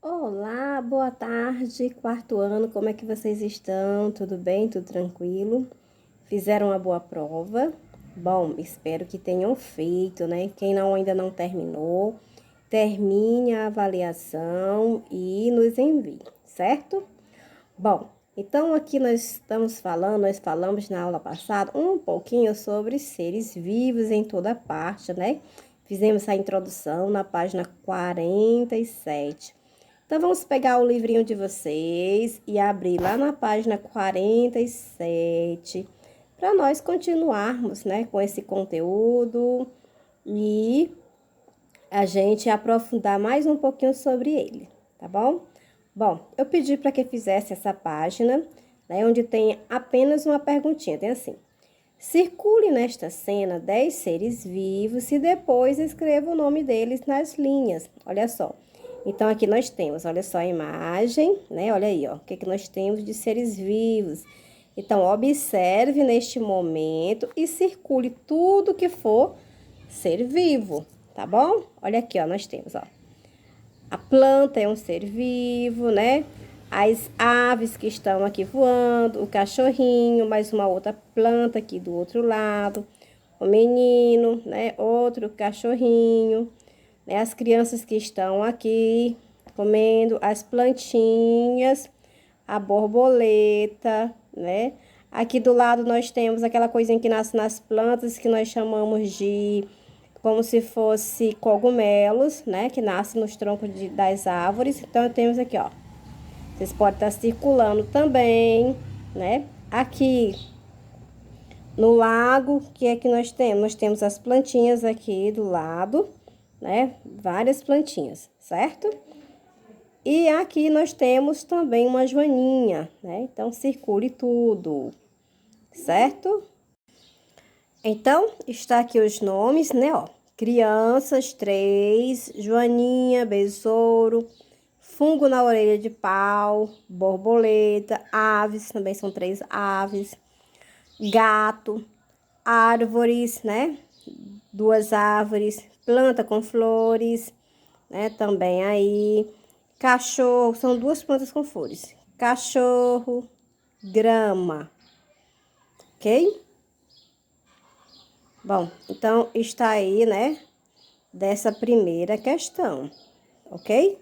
Olá, boa tarde, quarto ano, como é que vocês estão? Tudo bem? Tudo tranquilo? Fizeram uma boa prova? Bom, espero que tenham feito, né? Quem ainda não terminou, termine a avaliação e nos envie, certo? Bom, então aqui nós falamos na aula passada um pouquinho sobre seres vivos em toda parte, né? Fizemos a introdução na página 47. Então, vamos pegar o livrinho de vocês e abrir lá na página 47 para nós continuarmos, né, com esse conteúdo e a gente aprofundar mais um pouquinho sobre ele, tá bom? Bom, eu pedi para que fizesse essa página, né, onde tem apenas uma perguntinha, tem assim: circule nesta cena 10 seres vivos e depois escreva o nome deles nas linhas. Olha só. Então, aqui nós temos, olha só a imagem, né? Olha aí, ó, o que nós temos de seres vivos. Então, observe neste momento e circule tudo que for ser vivo, tá bom? Olha aqui, ó, nós temos, ó. A planta é um ser vivo, né? As aves que estão aqui voando, o cachorrinho, mais uma outra planta aqui do outro lado, o menino, né? Outro cachorrinho, né? As crianças que estão aqui comendo, as plantinhas, a borboleta, né? Aqui do lado nós temos aquela coisinha que nasce nas plantas que nós chamamos de como se fosse cogumelos, né? Que nasce nos troncos das árvores. Então, temos aqui, ó. Vocês podem estar circulando também, né? Aqui no lago, o que é que nós temos? Nós temos as plantinhas aqui do lado, né? Várias plantinhas, certo? E aqui nós temos também uma joaninha, né? Então, circule tudo, certo? Então, está aqui os nomes, né, ó. Crianças, 3, joaninha, besouro, fungo na orelha de pau, borboleta, aves, também são 3 aves, gato, árvores, né, 2 árvores, planta com flores, né, também aí, cachorro, são 2 plantas com flores, cachorro, grama, ok? Bom, então está aí, né, dessa primeira questão, ok?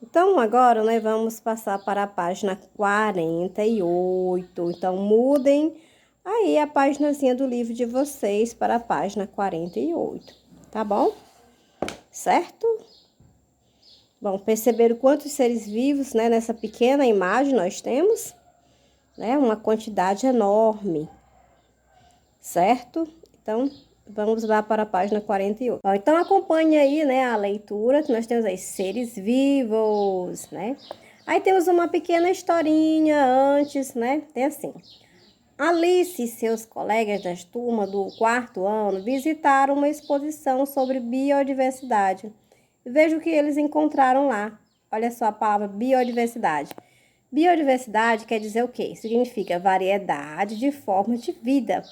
Então, agora, nós vamos passar para a página 48. Então, mudem aí a paginazinha do livro de vocês para a página 48, tá bom? Certo? Bom, perceberam quantos seres vivos, né, nessa pequena imagem nós temos? Né, uma quantidade enorme, certo? Então, vamos lá para a página 48. Bom, então, acompanhe aí, né, a leitura, que nós temos aí seres vivos, né? Aí temos uma pequena historinha antes, né? Tem assim: Alice e seus colegas das turmas do quarto ano visitaram uma exposição sobre biodiversidade. Veja o que eles encontraram lá. Olha só a palavra biodiversidade. Biodiversidade quer dizer o quê? Significa variedade de formas de vida.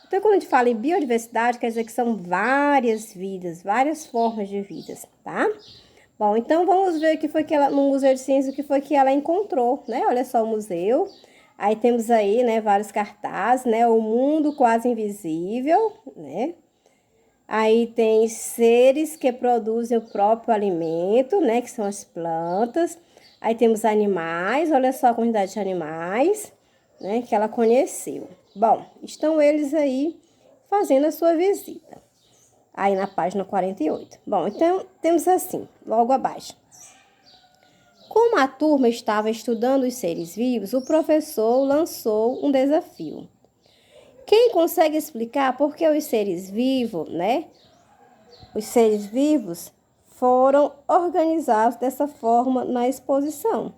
Então, quando a gente fala em biodiversidade, quer dizer que são várias vidas, várias formas de vidas, tá? Bom, então vamos ver o que foi que ela, no Museu de Ciências, o que foi que ela encontrou, né? Olha só o museu. Aí temos aí, né, vários cartazes, né? O mundo quase invisível, né? Aí tem seres que produzem o próprio alimento, né? Que são as plantas. Aí temos animais, olha só a quantidade de animais, né? Que ela conheceu. Bom, estão eles aí fazendo a sua visita. Aí na página 48. Bom, então temos assim, logo abaixo. Como a turma estava estudando os seres vivos, o professor lançou um desafio. Quem consegue explicar por que os seres vivos, né? Os seres vivos foram organizados dessa forma na exposição.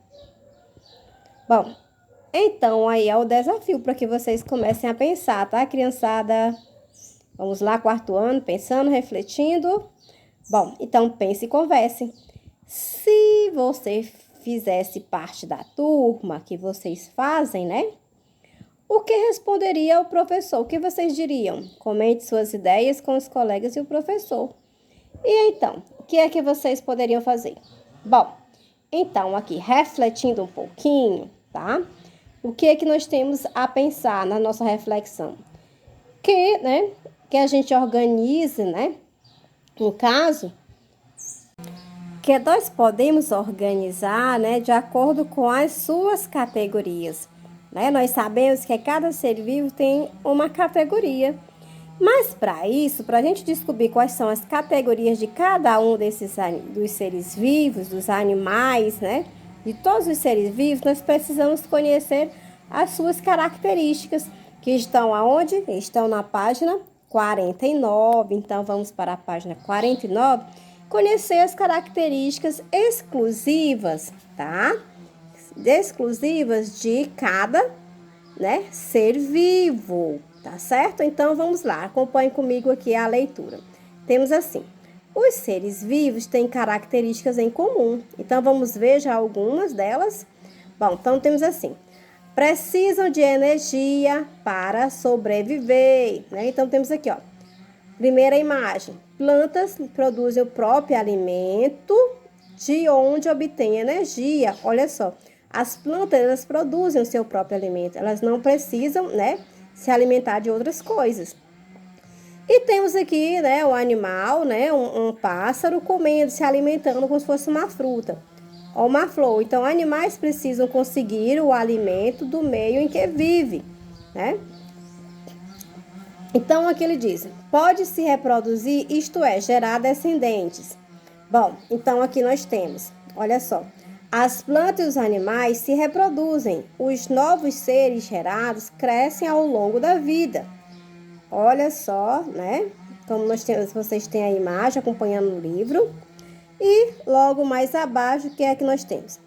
Bom, então aí é o desafio para que vocês comecem a pensar, tá, criançada? Vamos lá, quarto ano, pensando, refletindo. Bom, então pense e converse. Se você fizesse parte da turma que vocês fazem, né? O que responderia o professor? O que vocês diriam? Comente suas ideias com os colegas e o professor. E então, o que é que vocês poderiam fazer? Bom, Então, aqui, refletindo um pouquinho, tá? O que é que nós temos a pensar na nossa reflexão? Que a gente organize, né? No caso, que nós podemos organizar, né, de acordo com as suas categorias, né? Nós sabemos que cada ser vivo tem uma categoria. Mas para isso, para a gente descobrir quais são as categorias de cada um dos seres vivos, dos animais, né? De todos os seres vivos, nós precisamos conhecer as suas características, que estão aonde? Estão na página 49. Então, vamos para a página 49, conhecer as características exclusivas, tá? Exclusivas de cada, né, ser vivo. Tá certo? Então, vamos lá. Acompanhe comigo aqui a leitura. Temos assim: os seres vivos têm características em comum. Então, vamos ver já algumas delas. Bom, então temos assim: precisam de energia para sobreviver, né? Então, temos aqui, ó. Primeira imagem: plantas produzem o próprio alimento, de onde obtêm energia. Olha só, as plantas, elas produzem o seu próprio alimento. Elas não precisam, né, se alimentar de outras coisas. E temos aqui, né, o animal, né, um pássaro comendo, se alimentando como se fosse uma fruta ou uma flor. Então, animais precisam conseguir o alimento do meio em que vive, né? Então, aqui ele diz: pode se reproduzir, isto é, gerar descendentes. Bom, então aqui nós temos, olha só, as plantas e os animais se reproduzem. Os novos seres gerados crescem ao longo da vida. Olha só, né? Como nós temos, vocês têm a imagem acompanhando o livro. E logo mais abaixo, o que é que nós temos?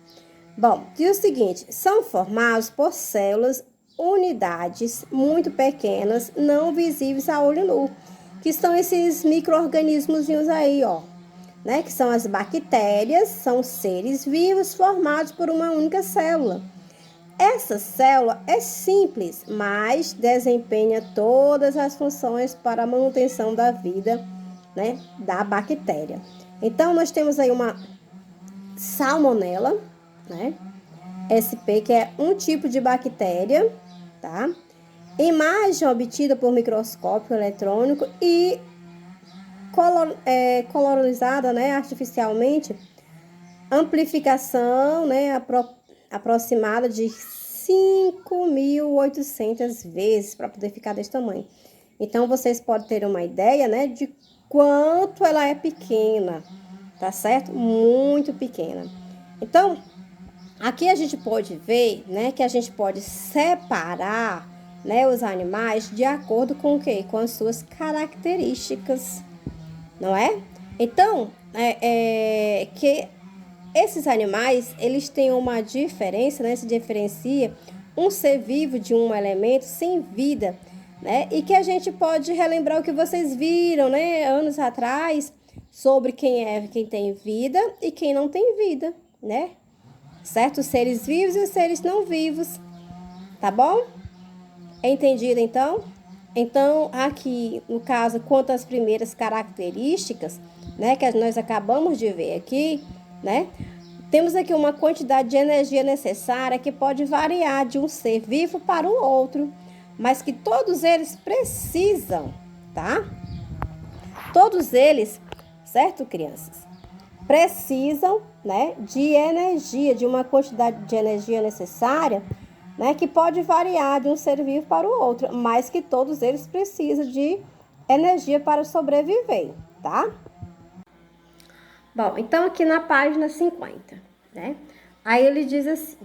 Bom, diz o seguinte: são formados por células, unidades muito pequenas, não visíveis a olho nu, que são esses micro-organismos aí, ó, né? Que são as bactérias, são seres vivos formados por uma única célula. Essa célula é simples, mas desempenha todas as funções para a manutenção da vida, né, da bactéria. Então, nós temos aí uma salmonela, né, SP, que é um tipo de bactéria, tá? Imagem obtida por microscópio eletrônico e colonizada, né, artificialmente, amplificação, né, aproximada de 5.800 vezes para poder ficar desse tamanho. Então, vocês podem ter uma ideia, né, de quanto ela é pequena, tá certo? Muito pequena. Então, aqui a gente pode ver, né, que a gente pode separar, né, os animais de acordo com o quê? Com as suas características, não é? Então, que esses animais, eles têm uma diferença, né? Se diferencia um ser vivo de um elemento sem vida, né? E que a gente pode relembrar o que vocês viram, né, anos atrás, sobre quem tem vida e quem não tem vida, né? Certo? Os seres vivos e os seres não vivos, tá bom? Entendido, então? Então, aqui, no caso, quanto às primeiras características, né, que nós acabamos de ver aqui, né, temos aqui uma quantidade de energia necessária que pode variar de um ser vivo para o outro, mas que todos eles precisam, tá? Todos eles, certo, crianças? Precisam, né, de energia, de uma quantidade de energia necessária, né, que pode variar de um ser vivo para o outro, mas que todos eles precisam de energia para sobreviver, tá? Bom, então aqui na página 50, né? Aí ele diz assim: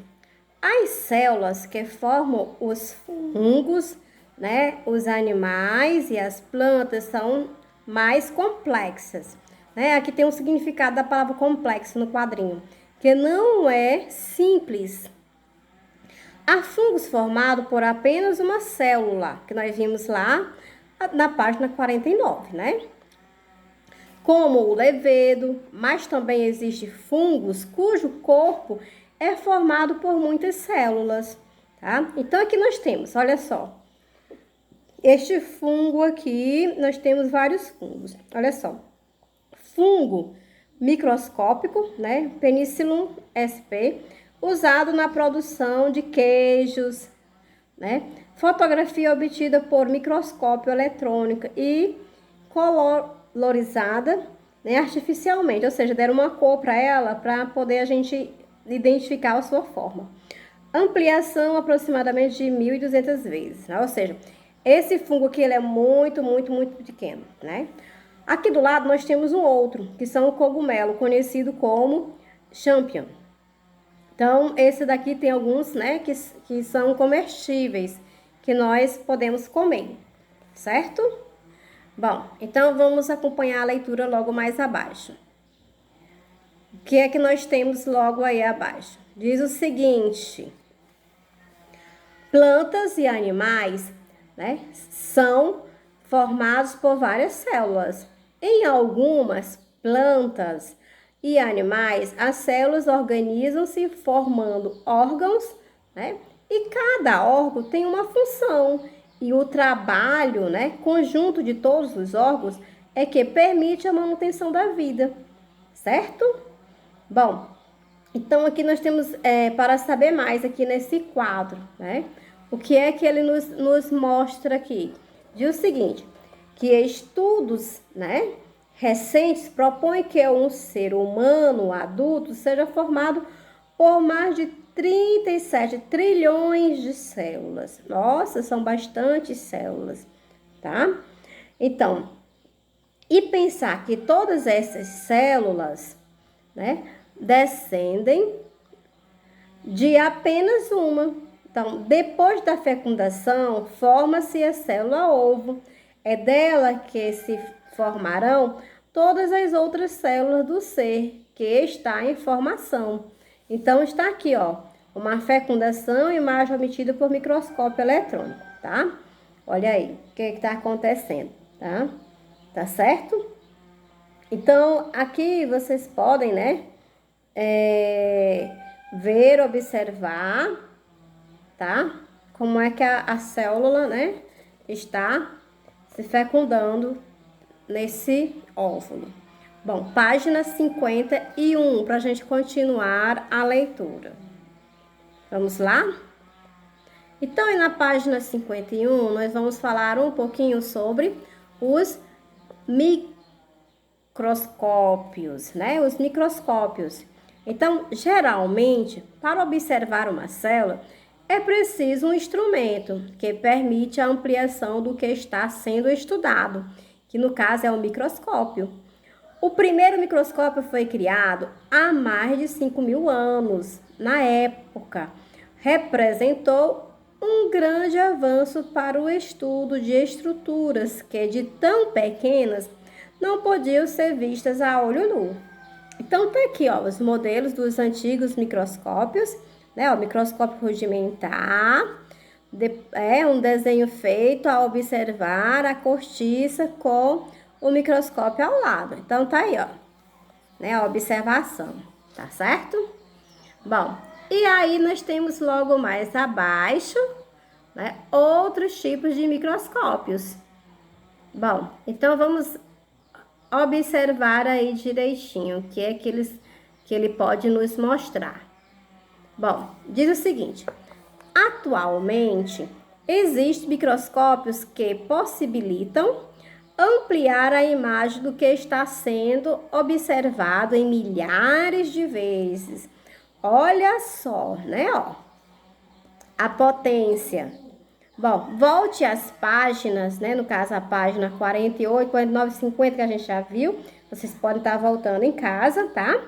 as células que formam os fungos, né, os animais e as plantas são mais complexas, né? Aqui tem um significado da palavra complexo no quadrinho, que não é simples. Há fungos formados por apenas uma célula, que nós vimos lá na página 49, né? Como o levedo, mas também existem fungos cujo corpo é formado por muitas células, tá? Então, aqui nós temos, olha só, este fungo aqui, nós temos vários fungos, olha só. Fungo microscópico, né, Penicillium sp, usado na produção de queijos, né? Fotografia obtida por microscópio eletrônico e colorizada, né, artificialmente, ou seja, deram uma cor para ela para poder a gente identificar a sua forma. Ampliação aproximadamente de 1.200 vezes, né? Ou seja, esse fungo aqui ele é muito pequeno, né? Aqui do lado nós temos um outro, que são o cogumelo, conhecido como champion. Então, esse daqui tem alguns, né, que são comestíveis, que nós podemos comer, certo? Bom, então vamos acompanhar a leitura logo mais abaixo. O que é que nós temos logo aí abaixo? Diz o seguinte: plantas e animais, né, são formados por várias células. Em algumas plantas e animais, as células organizam-se formando órgãos, né? E cada órgão tem uma função. E o trabalho, né, conjunto de todos os órgãos é que permite a manutenção da vida, certo? Bom, então aqui nós temos, para saber mais aqui nesse quadro, né? O que é que ele nos mostra aqui? Diz o seguinte, que estudos, né, recentes propõem que um ser humano adulto seja formado por mais de 37 trilhões de células. Nossa, são bastantes células, tá? Então, e pensar que todas essas células, né, descendem de apenas uma. Então, depois da fecundação, forma-se a célula ovo. É dela que se formarão todas as outras células do ser que está em formação. Então, está aqui, ó, uma fecundação, imagem obtida por microscópio eletrônico, tá? Olha aí, o que está acontecendo, tá? Tá certo? Então, aqui vocês podem, né, ver, observar, tá? Como é que a célula, né, está se fecundando nesse óvulo. Bom, página 51, para a gente continuar a leitura. Vamos lá? Então, aí na página 51, nós vamos falar um pouquinho sobre os microscópios, né? Os microscópios. Então, geralmente, para observar uma célula, é preciso um instrumento que permite a ampliação do que está sendo estudado, que no caso é o microscópio. O primeiro microscópio foi criado há mais de 5.000 anos. Na época, representou um grande avanço para o estudo de estruturas que, de tão pequenas, não podiam ser vistas a olho nu. Então, tá aqui, ó, os modelos dos antigos microscópios, né? O microscópio rudimentar, é um desenho feito ao observar a cortiça com o microscópio ao lado. Então, tá aí, ó, né? A observação, tá certo? Bom, e aí nós temos logo mais abaixo, né, outros tipos de microscópios. Bom, então vamos observar aí direitinho o que é que ele pode nos mostrar. Bom, diz o seguinte: atualmente existem microscópios que possibilitam ampliar a imagem do que está sendo observado em milhares de vezes. Olha só, né, ó, a potência. Bom, volte às páginas, né, no caso a página 48, 49, 50 que a gente já viu. Vocês podem estar voltando em casa, tá?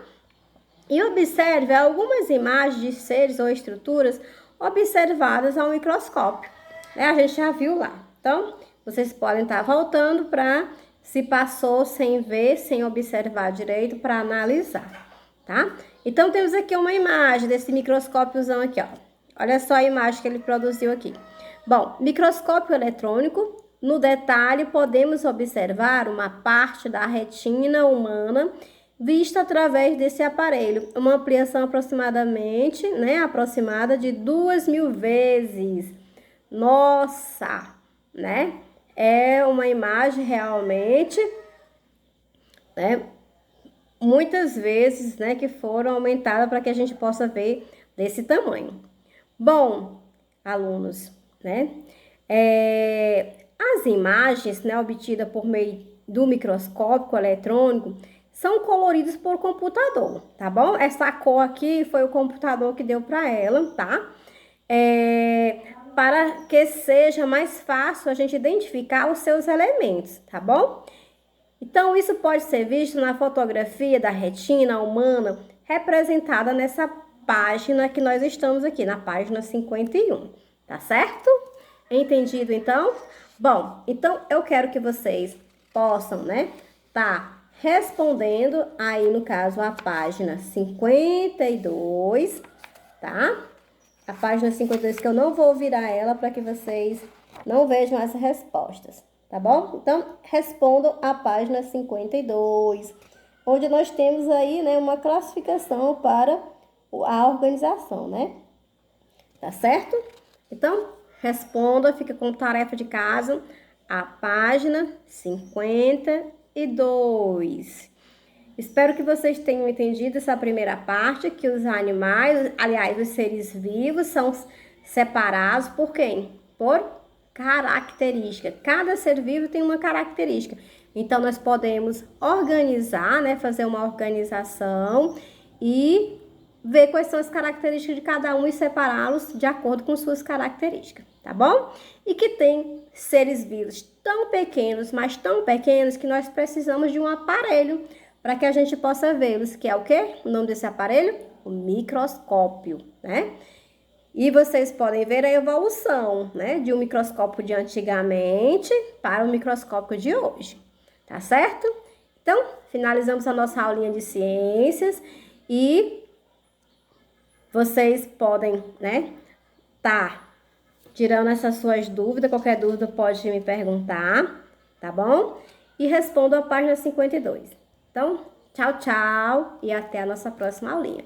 E observe algumas imagens de seres ou estruturas observadas ao microscópio, né? A gente já viu lá. Então, vocês podem estar voltando para se passou sem ver, sem observar direito, para analisar, tá? Então, temos aqui uma imagem desse microscópiozão aqui, ó. Olha só a imagem que ele produziu aqui. Bom, microscópio eletrônico, no detalhe, podemos observar uma parte da retina humana vista através desse aparelho, uma ampliação aproximadamente, né, aproximada de 2.000 vezes. Nossa, né? É uma imagem realmente, né, muitas vezes, né, que foram aumentadas para que a gente possa ver desse tamanho. Bom, alunos, né, as imagens, né, obtidas por meio do microscópio eletrônico são coloridas por computador, tá bom? Essa cor aqui foi o computador que deu para ela, tá? Para que seja mais fácil a gente identificar os seus elementos, tá bom? Então, isso pode ser visto na fotografia da retina humana representada nessa página que nós estamos aqui, na página 51, tá certo? Entendido, então? Bom, então eu quero que vocês possam, né, tá respondendo aí, no caso, a página 52, tá? A página 52, que eu não vou virar ela para que vocês não vejam as respostas, tá bom? Então, respondam a página 52, onde nós temos aí, né, uma classificação para a organização, né? Tá certo? Então, responda, fica com tarefa de casa, a página 52. Espero que vocês tenham entendido essa primeira parte, que os animais, aliás, os seres vivos são separados por quem? Por característica. Cada ser vivo tem uma característica. Então, nós podemos organizar, né, fazer uma organização e ver quais são as características de cada um e separá-los de acordo com suas características, tá bom? E que tem seres vivos tão pequenos, mas tão pequenos, que nós precisamos de um aparelho para que a gente possa vê-los, que é o quê? O nome desse aparelho? O microscópio, né? E vocês podem ver a evolução, né, de um microscópio de antigamente para o microscópio de hoje, tá certo? Então, finalizamos a nossa aulinha de ciências e vocês podem, né, tá tirando essas suas dúvidas. Qualquer dúvida pode me perguntar, tá bom? E respondo a página 52. Então, tchau, tchau e até a nossa próxima aulinha.